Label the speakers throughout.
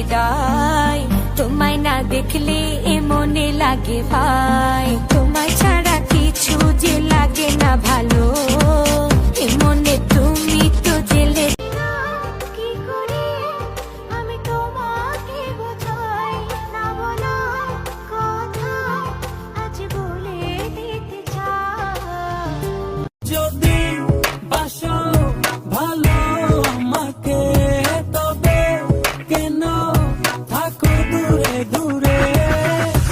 Speaker 1: হৃদয়, তোমায় না দেখলে এ মনে লাগে ভাই। তোমায় ছাড়া কিছু যে লাগে না ভালো, এ মনে তুমি তো জেলে। কি করে আমি তোমাকে বোঝাই, না বলা কথা আজ বলে দিতে চাই।
Speaker 2: যদি বাসো ভালো আমাকে, তবে কেন থাকো দূরে দূরে?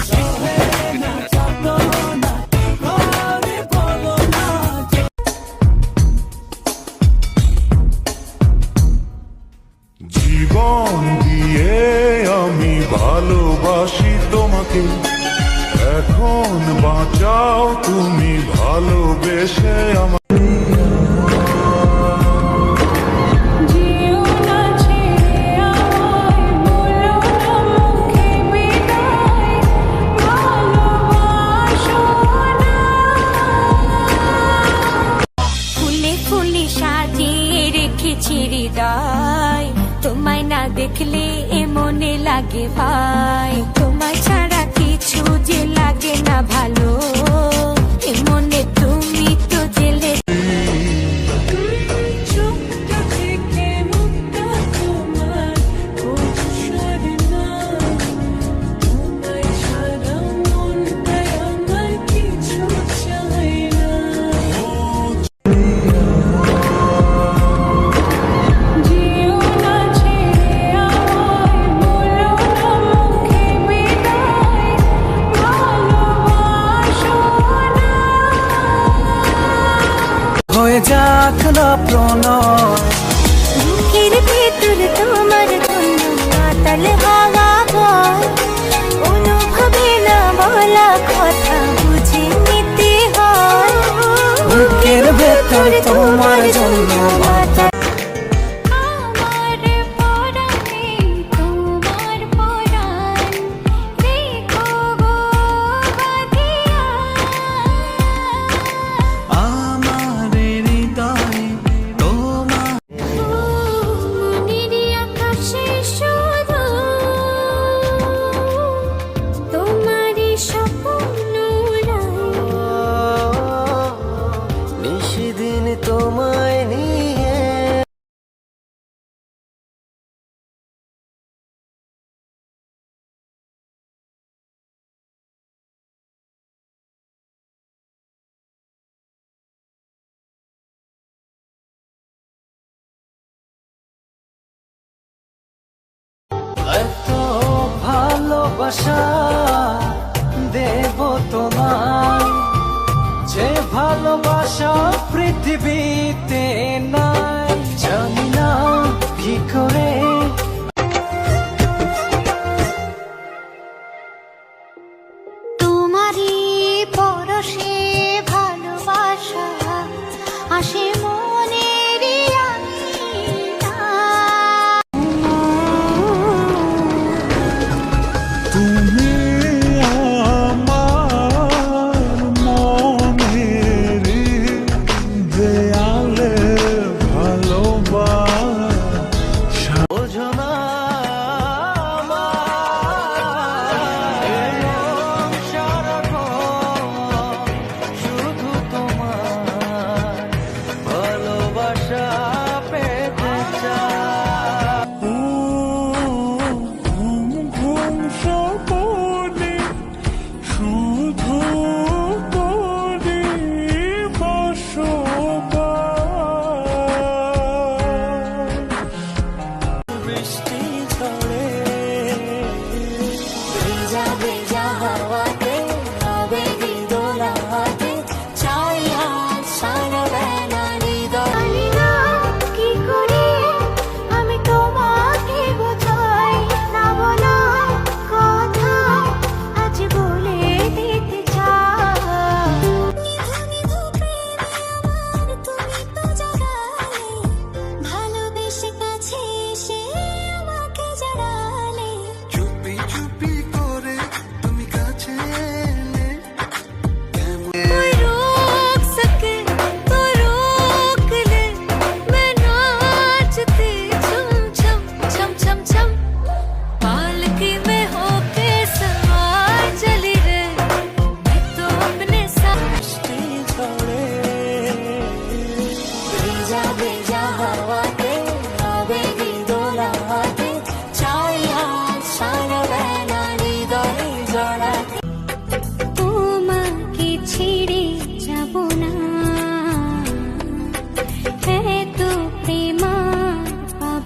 Speaker 2: সহে না যাতনা ঘরে বলো না।
Speaker 3: জীবন দিয়ে আমি ভালোবাসি তোমাকে, এখন বাঁচাও তুমি ভালোবেসে আমার।
Speaker 1: ফুলে ফুলে সাজিয়ে রেখেছি হৃদয়, তোমায় না দেখলে এ মনে লাগে ভাই। তোমায় ছাড়া কিছু যে লাগে না ভালো, এ মনে তুমি তো জেলে।
Speaker 2: হয়ে যাক না প্রণয়,
Speaker 1: বুকের ভেতর তোমার জন্য মাতাল হাওয়া বয়। অনুভবে না বলা কথা বুঝে নিতে হয়,
Speaker 2: বুকের ভেতর তোমার জন্য মাতাল।
Speaker 1: আমার পরাণে তোমার পরাণ, রেখো গো বাঁধিয়া।
Speaker 2: আমার হৃদয়ে তোমার
Speaker 1: মনের আকাশে শুধু তোমারই স্বপ্ন
Speaker 2: নিশিদিন তোমায় নিয়ে। এত ভালোবাসা দেব তোমায়, যে ভালোবাসা পৃথিবীতে নাই। জানি না কি করে
Speaker 1: তোমারই পরশে ভালোবাসা আসে মনের
Speaker 3: তুমি আমার মনের দেয়ালে ভালোবাসা।
Speaker 2: বোঝো না আমার সারাক্ষণ শুধু তোমার ভালোবাসা পেতে চাই।
Speaker 3: ঘুম ঘুম স্বপনে শুধু তোরে বসবাস।
Speaker 2: বৃষ্টি ঝরে
Speaker 1: ভেজা ভেজা হাওয়াতে আবেগী দোলাতে চাই আজ সারা বেলা হৃদয়। কি করে আমি তোমাকে বোঝাই, না বলা কথা আজ বলে দিতে চাই। তুমি তো জাগালে ভালোবেসে কাছে এসে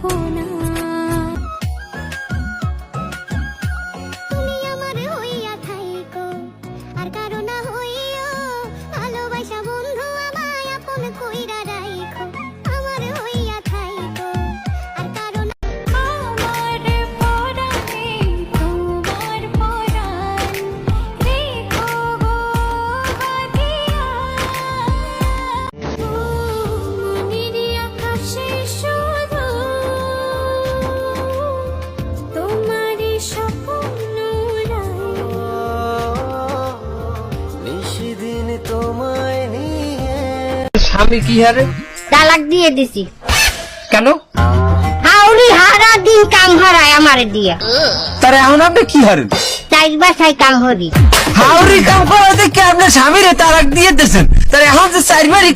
Speaker 1: মোহনা তুমি আমার হইয়া থাইকো আর কারো না হইও ভালোবাসা বন্ধু আমায় আপন কইরা রাইখো আমার হইয়া থাইকো আর কারো না আমার পরাণে তোমার পরাণ রেখো গো বাঁধিয়া মনের আকাশে শুধু তোমারই স্বপ্ন
Speaker 2: নিশিদিন তোমায় নিয়ে
Speaker 4: স্বামী কি হারে?
Speaker 5: তালাক দিয়ে দিছি।
Speaker 4: কেন?
Speaker 5: হাউরি হারা দিন কাম হারায় আমারে দিয়া।
Speaker 4: তার এখন আপনি কি হারেন?
Speaker 5: চাইর বাসায় কাম হরি।
Speaker 4: হাওড়ি কাম করাতে কি আপনার স্বামীরে তালাক দিয়ে দিয়েছেন? তার এখন যে চারবারই